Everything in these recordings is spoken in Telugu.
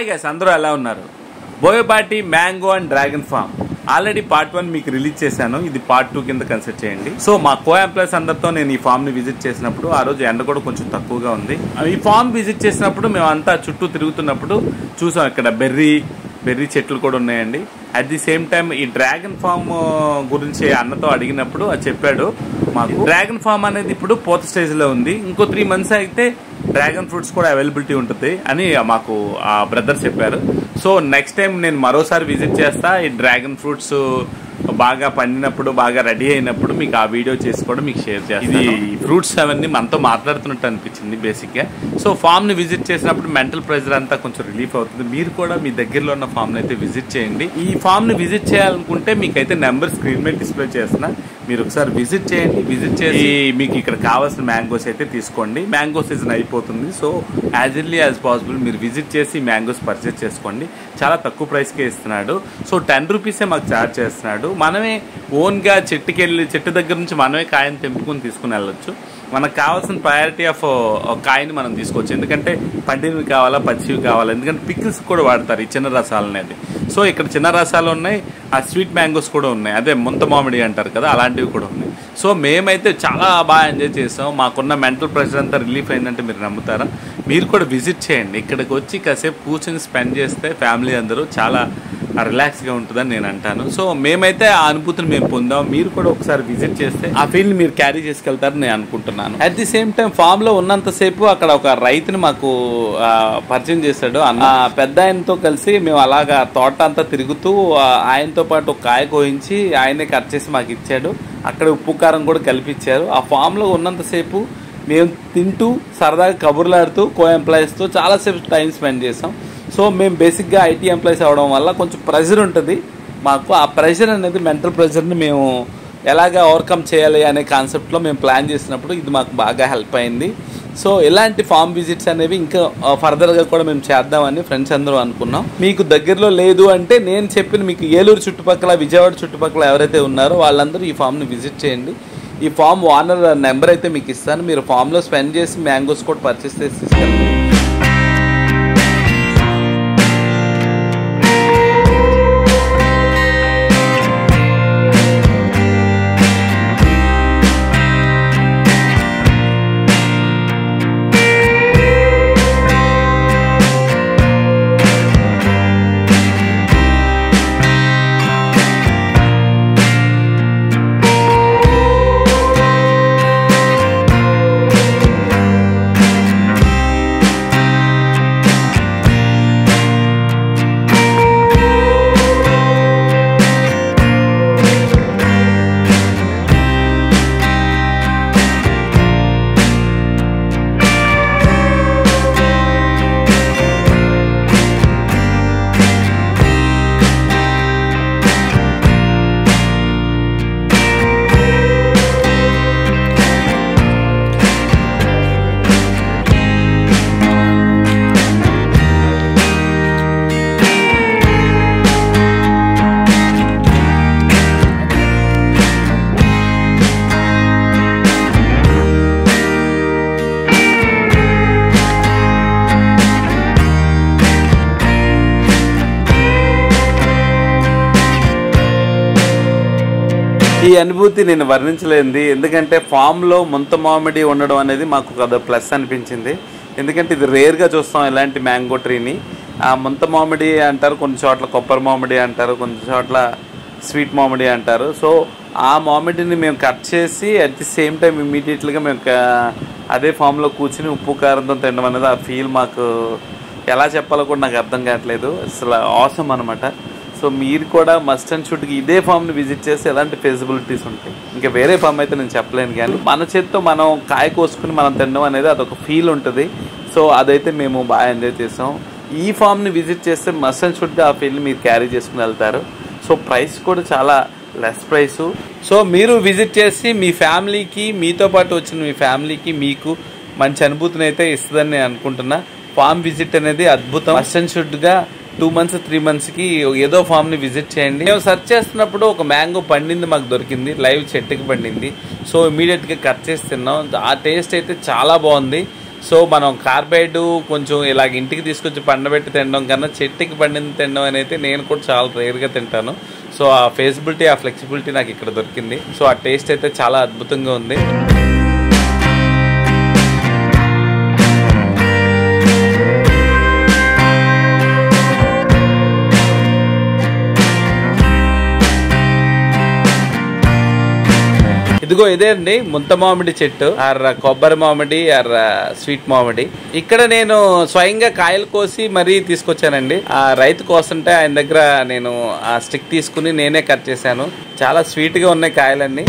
హాయ్ గైస్, అందరూ ఎలా ఉన్నారు? Boyapati mango and dragon farm already part 1 మీకు రిలీజ్ చేశాను. ఇది పార్ట్ 2 కింద కన్సిడర్ చేయండి. సో మా కో-ఎంప్లాయీస్ అందరితో నేను ఈ ఫామ్ ని విజిట్ చేసినప్పుడు ఆ రోజు ఎండ కూడా కొంచెం తక్కువగా ఉంది. ఈ ఫామ్ విజిట్ చేసినప్పుడు మేము అంతా చుట్టూ తిరుగుతున్నప్పుడు చూసాం ఇక్కడ బెర్రీ చెట్లు కూడా ఉన్నాయండి. అట్ ది సేమ్ టైం ఈ డ్రాగన్ ఫామ్ గురించి అన్నతో అడిగినప్పుడు అది చెప్పాడు మాకు. డ్రాగన్ ఫామ్ అనేది ఇప్పుడు పూత స్టేజ్ లో ఉంది. ఇంకో 3 months అయితే డ్రాగన్ ఫ్రూట్స్ కూడా అవైలబిలిటీ ఉంటుంది అని మాకు ఆ బ్రదర్ చెప్పారు. సో నెక్స్ట్ టైం నేను మరోసారి విజిట్ చేస్తా. ఈ డ్రాగన్ ఫ్రూట్స్ బాగా పండినప్పుడు, బాగా రెడీ అయినప్పుడు మీకు ఆ వీడియో చేసి కూడా మీకు షేర్ చేస్తాను. ఇది ఫ్రూట్స్ అవన్నీ మనతో మాట్లాడుతున్నట్టు అనిపించింది బేసిక్ గా. సో ఫామ్ ని విజిట్ చేసినప్పుడు మెంటల్ ప్రెషర్ అంతా కొంచెం రిలీఫ్ అవుతుంది. మీరు కూడా మీ దగ్గరలో ఉన్న ఫామ్ ని అయితే విజిట్ చేయండి. ఈ ఫామ్ ని విజిట్ చేయాలనుకుంటే మీకైతే నెంబర్ స్క్రీన్ మీద డిస్ప్లే చేస్తున్నా. మీరు ఒకసారి విజిట్ చేయండి. విజిట్ చేసి మీకు ఇక్కడ కావాల్సిన మ్యాంగోస్ అయితే తీసుకోండి. మ్యాంగో సీజన్ అయిపోతుంది. So as early as possible మీరు విజిట్ చేసి మ్యాంగోస్ పర్చేస్ చేసుకోండి. చాలా తక్కువ ప్రైస్కే ఇస్తున్నాడు. సో 10 రూపీసే మాకు ఛార్జ్ చేస్తున్నాడు. మనమే ఓన్గా చెట్టు దగ్గర నుంచి మనమే కాయని తెంపుకొని తీసుకుని వెళ్ళొచ్చు. మనకు కావాల్సిన ప్రయారిటీ ఆఫ్ కాయని మనం తీసుకోవచ్చు. ఎందుకంటే పండినవి కావాలా, పచ్చివి కావాలా, ఎందుకంటే పికిల్స్ కూడా వాడతారు ఈ చిన్న రసాలు అనేది. సో ఇక్కడ చిన్న రసాలు ఉన్నాయి, ఆ స్వీట్ మ్యాంగోస్ కూడా ఉన్నాయి, అదే ముంత మామిడి అంటారు కదా, అలాంటివి కూడా ఉన్నాయి. సో మేమైతే చాలా బాగా ఎంజాయ్ చేసాం. మాకున్న మెంటల్ ప్రెషర్ అంతా రిలీఫ్ అయిందంటే మీరు నమ్ముతారా? మీరు కూడా విజిట్ చేయండి. ఇక్కడికి వచ్చి కాసేపు కూర్చొని స్పెండ్ చేస్తే ఫ్యామిలీ అందరూ చాలా రిలాక్స్గా ఉంటుందని నేను అంటాను. సో మేమైతే ఆ అనుభూతిని మేము పొందాం. మీరు కూడా ఒకసారి విజిట్ చేస్తే ఆ ఫీల్ని మీరు క్యారీ చేసుకెళ్తారని నేను అనుకుంటున్నాను. At the same time farm లో ఉన్నంతసేపు అక్కడ ఒక రైతుని మాకు పరిచయం చేశాడు. పెద్ద ఆయనతో కలిసి మేము అలాగా తోట అంతా తిరుగుతూ ఆయనతో పాటు ఒక కాయ కోయించి ఆయనే కట్ చేసి మాకు ఇచ్చాడు. అక్కడ ఉప్పు కారం కూడా కల్పించారు. ఆ ఫామ్ లో ఉన్నంతసేపు మేము తింటూ సరదాగా కబుర్లాడుతూ కో-ఎంప్లాయీస్తో చాలాసేపు టైం స్పెండ్ చేసాం. సో మేము బేసిక్గా ఐటీ ఎంప్లాయీస్ అవ్వడం వల్ల కొంచెం ప్రెషర్ ఉంటుంది మాకు. ఆ ప్రెషర్ అనేది మెంటల్ ప్రెషర్ని మేము ఎలాగ ఓవర్కమ్ చేయాలి అనే కాన్సెప్ట్లో మేము ప్లాన్ చేసినప్పుడు ఇది మాకు బాగా హెల్ప్ అయింది. సో ఇలాంటి ఫామ్ విజిట్స్ అనేవి ఇంకా ఫర్దర్గా కూడా మేము చేద్దామని ఫ్రెండ్స్ అందరూ అనుకున్నాం. మీకు దగ్గరలో లేదు అంటే నేను చెప్పిన మీకు ఏలూరు చుట్టుపక్కల, విజయవాడ చుట్టుపక్కల ఎవరైతే ఉన్నారో వాళ్ళందరూ ఈ ఫామ్ని విజిట్ చేయండి. ఈ ఫామ్ ఓనర్ నెంబర్ అయితే మీకు ఇస్తాను. మీరు ఫామ్లో స్పెండ్ చేసి మ్యాంగోస్ కూడా పర్చేస్ చేసి తీసుకెళ్ళండి. ఈ అనుభూతి నేను వర్ణించలేంది. ఎందుకంటే ఫామ్లో ముంత మామిడి ఉండడం అనేది మాకు ఒక ప్లస్ అనిపించింది. ఎందుకంటే ఇది రేర్గా చూస్తాం ఇలాంటి మ్యాంగో ట్రీని. ఆ ముంత మామిడి అంటారు, కొన్ని చోట్ల కొబ్బరి మామిడి అంటారు, కొన్ని చోట్ల స్వీట్ మామిడి అంటారు. సో ఆ మామిడిని మేము కట్ చేసి అట్ ది సేమ్ టైం ఇమీడియట్గా మేము అదే ఫామ్లో కూర్చుని ఉప్పు కారంతో తినడం అనేది ఆ ఫీల్ మాకు ఎలా చెప్పాలో కూడా నాకు అర్థం కావట్లేదు. అసలు ఆసమ్ అనమాట. సో మీరు కూడా మస్ట్ అండ్ షుడ్కి ఇదే ఫామ్ని విజిట్ చేసి ఎలాంటి ఫెసిబిలిటీస్ ఉంటాయి. ఇంకా వేరే ఫామ్ అయితే నేను చెప్పలేను, కానీ మన చేతితో మనం కాయ కోసుకుని మనం తినడం అనేది అదొక ఫీల్ ఉంటుంది. సో అదైతే మేము బాగా ఎంజాయ్ చేసాం. ఈ ఫామ్ని విజిట్ చేస్తే మస్ట్ అండ్ షుడ్గా ఆ ఫీల్ని మీరు క్యారీ చేసుకుని వెళ్తారు. సో ప్రైస్ కూడా చాలా లెస్ ప్రైసు. సో మీరు విజిట్ చేసి మీ ఫ్యామిలీకి, మీతో పాటు వచ్చిన మీ ఫ్యామిలీకి మీకు మంచి అనుభూతిని అయితే ఇస్తుందని నేను అనుకుంటున్నా. ఫామ్ విజిట్ అనేది అద్భుతం. మస్ట్ అండ్ షుడ్గా 2 months 3 months కి ఏదో ఫామ్ ని విజిట్ చేయండి. మేము సెర్చ్ చేస్తున్నప్పుడు ఒక మ్యాంగో పండింది మాకు దొరికింది, లైవ్ చెట్టుకి పండింది. సో ఇమీడియట్ గా కట్ చేసి తిన్నాం. ఆ టేస్ట్ అయితే చాలా బాగుంది. సో మనం కార్బైడ్ కొంచెం ఇలాగ ఇంటికి తీసుకొచ్చి పండబెట్టి తినడం కన్నా చెట్టుకి పండింది తినడం అనేది నేను కూడా చాలా రేర్గా తింటాను. సో ఆ ఫెసిబిలిటీ, ఆ ఫ్లెక్సిబిలిటీ నాకు ఇక్కడ దొరికింది. సో ఆ టేస్ట్ అయితే చాలా అద్భుతంగా ఉంది. ఇదిగో ఇదే అండి ముంత మామిడి చెట్టు, ఆర్ కొబ్బరి మామిడి, ఆర్ స్వీట్ మామిడి. ఇక్కడ నేను స్వయంగా కాయలు కోసి మరీ తీసుకొచ్చానండి. ఆ రైతు కోస్తుంటే ఆయన దగ్గర నేను ఆ స్టిక్ తీసుకుని నేనే కట్ చేశాను. చాలా స్వీట్ గా ఉన్నాయి కాయలన్నీ.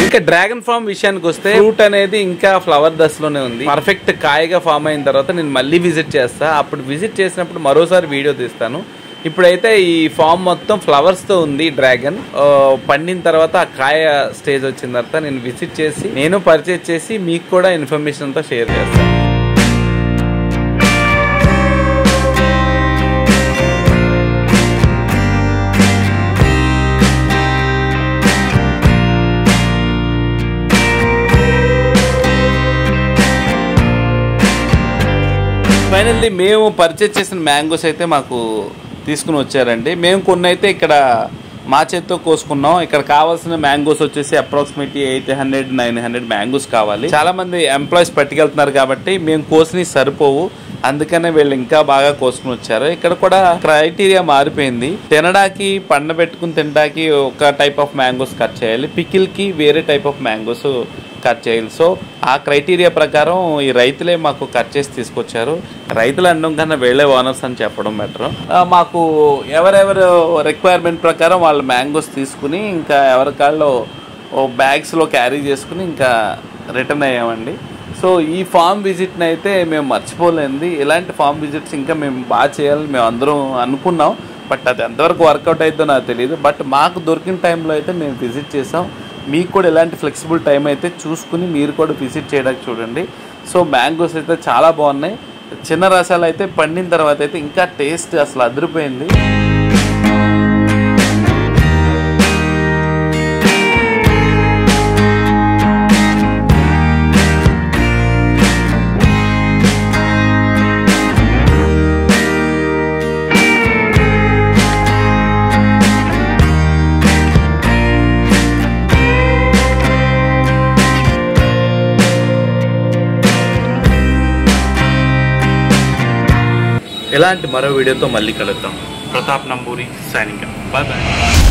ఇంకా డ్రాగన్ ఫామ్ విషయానికి వస్తే ఫ్రూట్ అనేది ఇంకా ఫ్లవర్ దశలోనే ఉంది. పర్ఫెక్ట్ కాయగా ఫామ్ అయిన తర్వాత నేను మళ్ళీ విజిట్ చేస్తా. అప్పుడు విజిట్ చేసినప్పుడు మరోసారి వీడియో తీస్తాను. ఇప్పుడైతే ఈ ఫామ్ మొత్తం ఫ్లవర్స్ తో ఉంది. డ్రాగన్ పండిన తర్వాత ఆ కాయ స్టేజ్ వచ్చిన తర్వాత నేను విజిట్ చేసి నేను పర్చేజ్ చేసి మీకు కూడా ఇన్ఫర్మేషన్ అంతా షేర్ చేస్తాను. ఫైనల్లీ మేము పర్చేజ్ చేసిన మ్యాంగోస్ అయితే మాకు తీసుకుని వచ్చారండి. మేము కొన్ని అయితే ఇక్కడ మా చేత్తో కోసుకున్నాం. ఇక్కడ కావాల్సిన మ్యాంగోస్ వచ్చేసి అప్రాక్సిమేట్లీ 800-900 మ్యాంగోస్ కావాలి. చాలా మంది ఎంప్లాయీస్ పట్టుకెళ్తున్నారు కాబట్టి మేము కోసినవి సరిపోవు, అందుకనే వీళ్ళు ఇంకా బాగా కోసుకుని వచ్చారు. ఇక్కడ కూడా క్రైటీరియా మారిపోయింది. తినడానికి పండబెట్టుకుని తినడానికి ఒక టైప్ ఆఫ్ మ్యాంగోస్ కట్ చేయాలి, పికిల్కి వేరే టైప్ ఆఫ్ మ్యాంగోస్ కట్ చేయాలి. సో ఆ క్రైటీరియా ప్రకారం ఈ రైతులే మాకు కట్ చేసి తీసుకొచ్చారు. రైతులు అనడం కన్నా వీళ్ళే ఓనర్స్ అని చెప్పడం బెటర్. మాకు ఎవరెవరు రిక్వైర్మెంట్ ప్రకారం వాళ్ళు మ్యాంగోస్ తీసుకుని ఇంకా ఎవరికాళ్ళు బ్యాగ్స్లో క్యారీ చేసుకుని ఇంకా రిటర్న్ అయ్యామండి. సో ఈ ఫామ్ విజిట్ని అయితే మేము మర్చిపోలేంది. ఇలాంటి ఫామ్ విజిట్స్ ఇంకా మేము బాగా చేయాలని మేము అందరం అనుకున్నాం. బట్ అది ఎంతవరకు వర్కౌట్ అవుతుందో నాకు తెలియదు. బట్ మాకు దొరికిన టైంలో అయితే మేము విజిట్ చేసాం. మీకు కూడా ఇలాంటి ఫ్లెక్సిబుల్ టైం అయితే చూసుకుని మీరు కూడా విజిట్ చేయడానికి చూడండి. సో మ్యాంగోస్ అయితే చాలా బాగున్నాయి. చిన్న రసాలు అయితే పండిన తర్వాత అయితే ఇంకా టేస్ట్ అసలు అదిరిపోయింది. ఇలాంటి మరో వీడియోతో మళ్ళీ కలుద్దాం. Pratap Namburi signing. Bye bye.